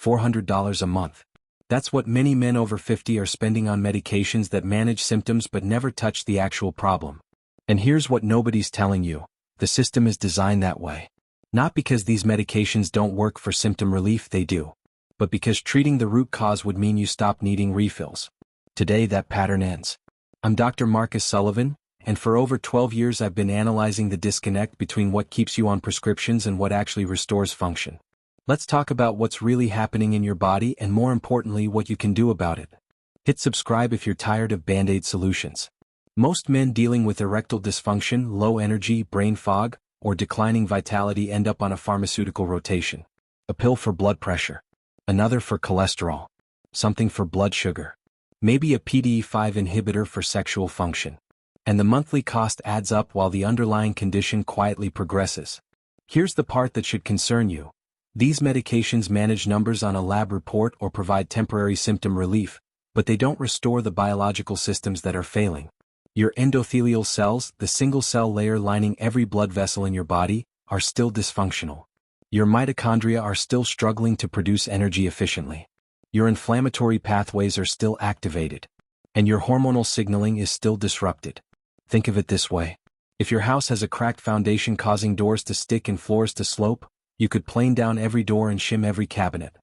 $400 a month. That's what many men over 50 are spending on medications that manage symptoms but never touch the actual problem. And here's what nobody's telling you: the system is designed that way. Not because these medications don't work for symptom relief, they do, but because treating the root cause would mean you stop needing refills. Today that pattern ends. I'm Dr. Marcus Sullivan, and for over 12 years I've been analyzing the disconnect between what keeps you on prescriptions and what actually restores function. Let's talk about what's really happening in your body and, more importantly, what you can do about it. Hit subscribe if you're tired of band-aid solutions. Most men dealing with erectile dysfunction, low energy, brain fog, or declining vitality end up on a pharmaceutical rotation. A pill for blood pressure, another for cholesterol, something for blood sugar, maybe a PDE5 inhibitor for sexual function. And the monthly cost adds up while the underlying condition quietly progresses. Here's the part that should concern you. These medications manage numbers on a lab report or provide temporary symptom relief, but they don't restore the biological systems that are failing. Your endothelial cells, the single cell layer lining every blood vessel in your body, are still dysfunctional. Your mitochondria are still struggling to produce energy efficiently. Your inflammatory pathways are still activated. And your hormonal signaling is still disrupted. Think of it this way. If your house has a cracked foundation causing doors to stick and floors to slope, you could plane down every door and shim every cabinet.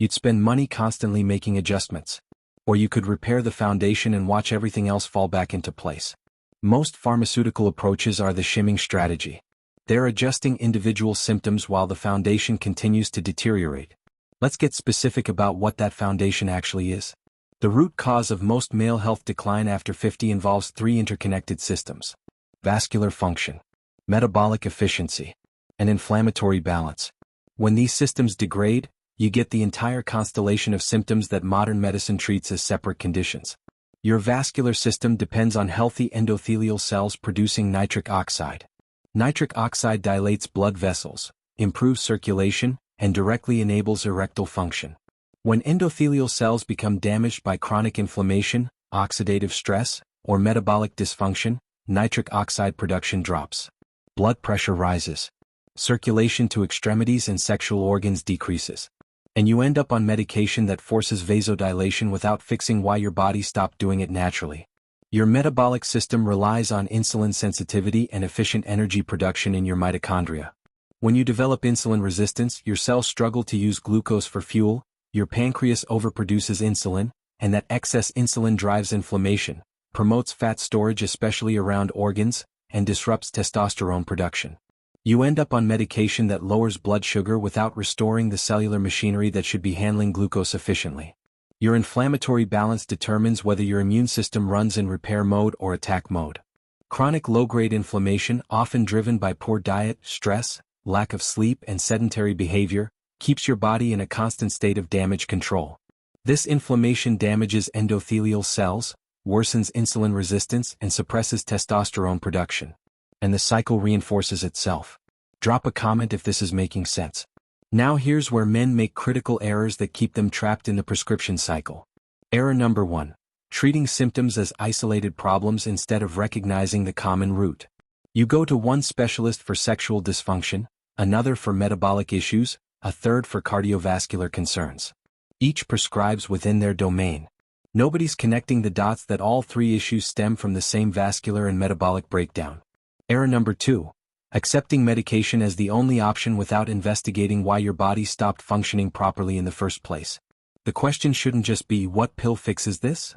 You'd spend money constantly making adjustments. Or you could repair the foundation and watch everything else fall back into place. Most pharmaceutical approaches are the shimming strategy. They're adjusting individual symptoms while the foundation continues to deteriorate. Let's get specific about what that foundation actually is. The root cause of most male health decline after 50 involves three interconnected systems: vascular function, metabolic efficiency, and inflammatory balance. When these systems degrade, you get the entire constellation of symptoms that modern medicine treats as separate conditions. Your vascular system depends on healthy endothelial cells producing nitric oxide. Nitric oxide dilates blood vessels, improves circulation, and directly enables erectile function. When endothelial cells become damaged by chronic inflammation, oxidative stress, or metabolic dysfunction, nitric oxide production drops. Blood pressure rises. Circulation to extremities and sexual organs decreases. And you end up on medication that forces vasodilation without fixing why your body stopped doing it naturally. Your metabolic system relies on insulin sensitivity and efficient energy production in your mitochondria. When you develop insulin resistance, your cells struggle to use glucose for fuel, your pancreas overproduces insulin, and that excess insulin drives inflammation, promotes fat storage especially around organs, and disrupts testosterone production. You end up on medication that lowers blood sugar without restoring the cellular machinery that should be handling glucose efficiently. Your inflammatory balance determines whether your immune system runs in repair mode or attack mode. Chronic low-grade inflammation, often driven by poor diet, stress, lack of sleep, and sedentary behavior, keeps your body in a constant state of damage control. This inflammation damages endothelial cells, worsens insulin resistance, and suppresses testosterone production. And the cycle reinforces itself. Drop a comment if this is making sense. Now here's where men make critical errors that keep them trapped in the prescription cycle. Error number 1. Treating symptoms as isolated problems instead of recognizing the common root. You go to one specialist for sexual dysfunction, another for metabolic issues, a third for cardiovascular concerns. Each prescribes within their domain. Nobody's connecting the dots that all three issues stem from the same vascular and metabolic breakdown. Error number 2. Accepting medication as the only option without investigating why your body stopped functioning properly in the first place. The question shouldn't just be, what pill fixes this?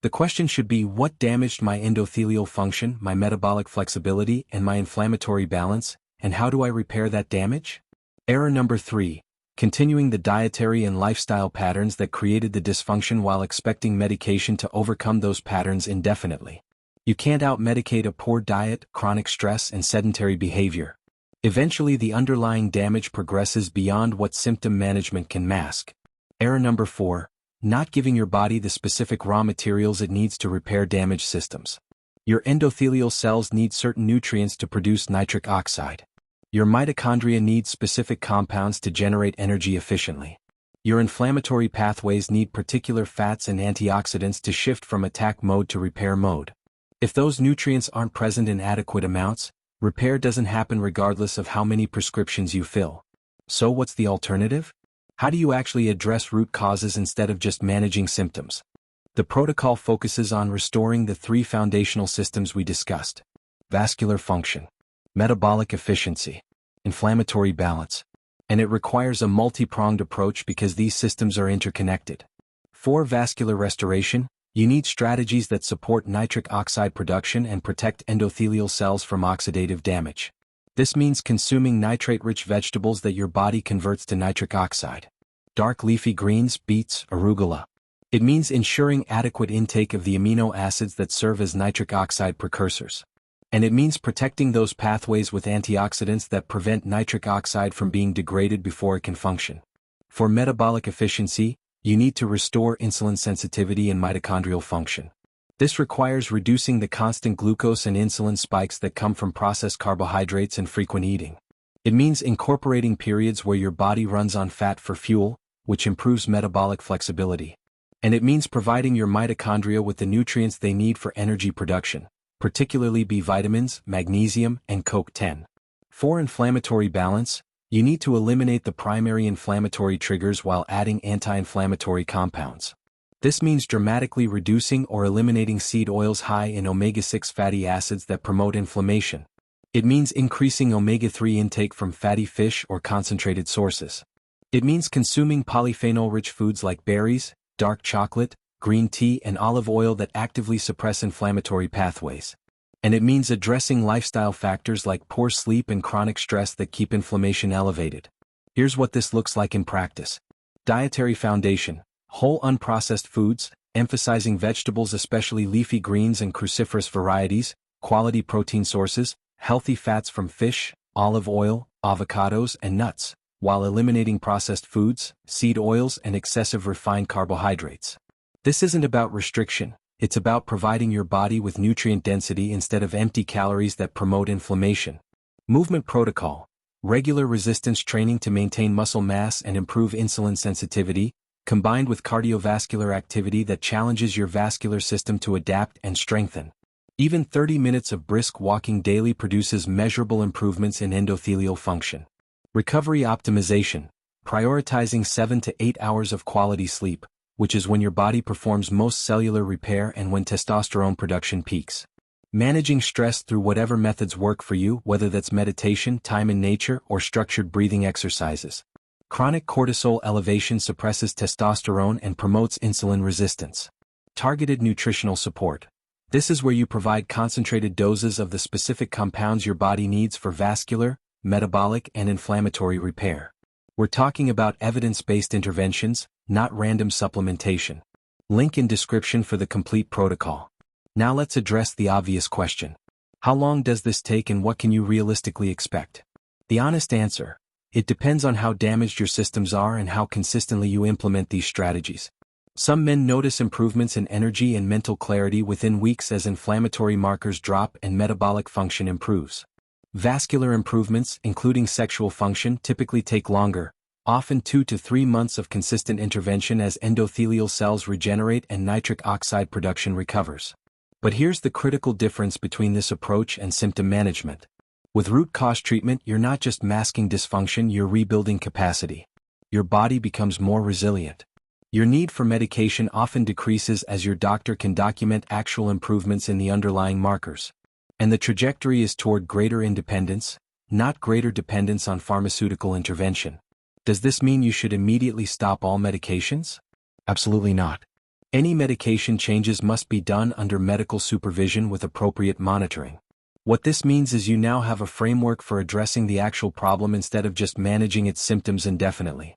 The question should be, what damaged my endothelial function, my metabolic flexibility, and my inflammatory balance, and how do I repair that damage? Error number 3. Continuing the dietary and lifestyle patterns that created the dysfunction while expecting medication to overcome those patterns indefinitely. You can't out-medicate a poor diet, chronic stress, and sedentary behavior. Eventually the underlying damage progresses beyond what symptom management can mask. Error number 4. Not giving your body the specific raw materials it needs to repair damaged systems. Your endothelial cells need certain nutrients to produce nitric oxide. Your mitochondria need specific compounds to generate energy efficiently. Your inflammatory pathways need particular fats and antioxidants to shift from attack mode to repair mode. If those nutrients aren't present in adequate amounts, repair doesn't happen regardless of how many prescriptions you fill. So what's the alternative? How do you actually address root causes instead of just managing symptoms? The protocol focuses on restoring the three foundational systems we discussed: vascular function, metabolic efficiency, inflammatory balance. And it requires a multi-pronged approach because these systems are interconnected. For vascular restoration, you need strategies that support nitric oxide production and protect endothelial cells from oxidative damage. This means consuming nitrate-rich vegetables that your body converts to nitric oxide. Dark leafy greens, beets, arugula. It means ensuring adequate intake of the amino acids that serve as nitric oxide precursors. And it means protecting those pathways with antioxidants that prevent nitric oxide from being degraded before it can function. For metabolic efficiency, you need to restore insulin sensitivity and mitochondrial function. This requires reducing the constant glucose and insulin spikes that come from processed carbohydrates and frequent eating. It means incorporating periods where your body runs on fat for fuel, which improves metabolic flexibility. And it means providing your mitochondria with the nutrients they need for energy production, particularly B vitamins, magnesium, and CoQ10. For inflammatory balance, you need to eliminate the primary inflammatory triggers while adding anti-inflammatory compounds. This means dramatically reducing or eliminating seed oils high in omega-6 fatty acids that promote inflammation. It means increasing omega-3 intake from fatty fish or concentrated sources. It means consuming polyphenol-rich foods like berries, dark chocolate, green tea, and olive oil that actively suppress inflammatory pathways. And it means addressing lifestyle factors like poor sleep and chronic stress that keep inflammation elevated. Here's what this looks like in practice. Dietary foundation: whole unprocessed foods, emphasizing vegetables, especially leafy greens and cruciferous varieties, quality protein sources, healthy fats from fish, olive oil, avocados, and nuts, while eliminating processed foods, seed oils, and excessive refined carbohydrates. This isn't about restriction, it's about providing your body with nutrient density instead of empty calories that promote inflammation. Movement protocol: regular resistance training to maintain muscle mass and improve insulin sensitivity, combined with cardiovascular activity that challenges your vascular system to adapt and strengthen. Even 30 minutes of brisk walking daily produces measurable improvements in endothelial function. Recovery optimization: prioritizing 7 to 8 hours of quality sleep, which is when your body performs most cellular repair and when testosterone production peaks. Managing stress through whatever methods work for you, whether that's meditation, time in nature, or structured breathing exercises. Chronic cortisol elevation suppresses testosterone and promotes insulin resistance. Targeted nutritional support: this is where you provide concentrated doses of the specific compounds your body needs for vascular, metabolic, and inflammatory repair. We're talking about evidence-based interventions, not random supplementation. Link in description for the complete protocol. Now let's address the obvious question. How long does this take and what can you realistically expect? The honest answer: it depends on how damaged your systems are and how consistently you implement these strategies. Some men notice improvements in energy and mental clarity within weeks as inflammatory markers drop and metabolic function improves. Vascular improvements, including sexual function, typically take longer, often 2 to 3 months of consistent intervention as endothelial cells regenerate and nitric oxide production recovers. But here's the critical difference between this approach and symptom management. With root cause treatment, you're not just masking dysfunction, you're rebuilding capacity. Your body becomes more resilient. Your need for medication often decreases as your doctor can document actual improvements in the underlying markers. And the trajectory is toward greater independence, not greater dependence on pharmaceutical intervention. Does this mean you should immediately stop all medications? Absolutely not. Any medication changes must be done under medical supervision with appropriate monitoring. What this means is you now have a framework for addressing the actual problem instead of just managing its symptoms indefinitely.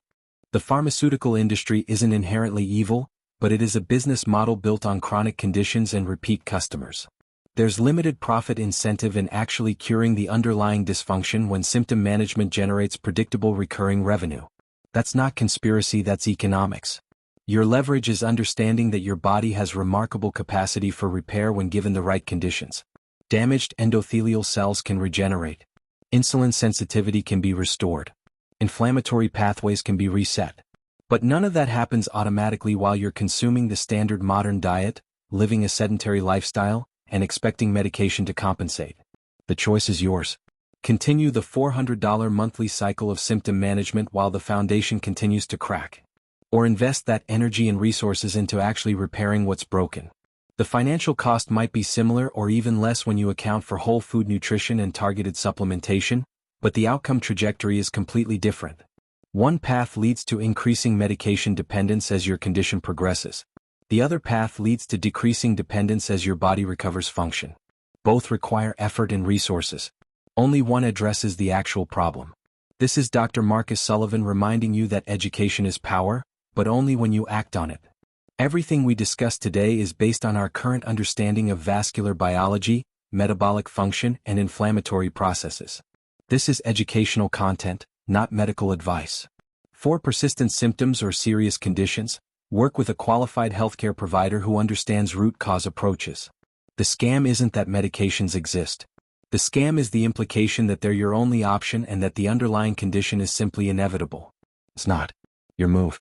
The pharmaceutical industry isn't inherently evil, but it is a business model built on chronic conditions and repeat customers. There's limited profit incentive in actually curing the underlying dysfunction when symptom management generates predictable recurring revenue. That's not conspiracy, that's economics. Your leverage is understanding that your body has remarkable capacity for repair when given the right conditions. Damaged endothelial cells can regenerate. Insulin sensitivity can be restored. Inflammatory pathways can be reset. But none of that happens automatically while you're consuming the standard modern diet, living a sedentary lifestyle, and expecting medication to compensate. The choice is yours. Continue the $400 monthly cycle of symptom management while the foundation continues to crack. Or invest that energy and resources into actually repairing what's broken. The financial cost might be similar or even less when you account for whole food nutrition and targeted supplementation, but the outcome trajectory is completely different. One path leads to increasing medication dependence as your condition progresses. The other path leads to decreasing dependence as your body recovers function. Both require effort and resources. Only one addresses the actual problem. This is Dr. Marcus Sullivan reminding you that education is power, but only when you act on it. Everything we discussed today is based on our current understanding of vascular biology, metabolic function, and inflammatory processes. This is educational content, not medical advice. For persistent symptoms or serious conditions, work with a qualified healthcare provider who understands root cause approaches. The scam isn't that medications exist. The scam is the implication that they're your only option and that the underlying condition is simply inevitable. It's not. Your move.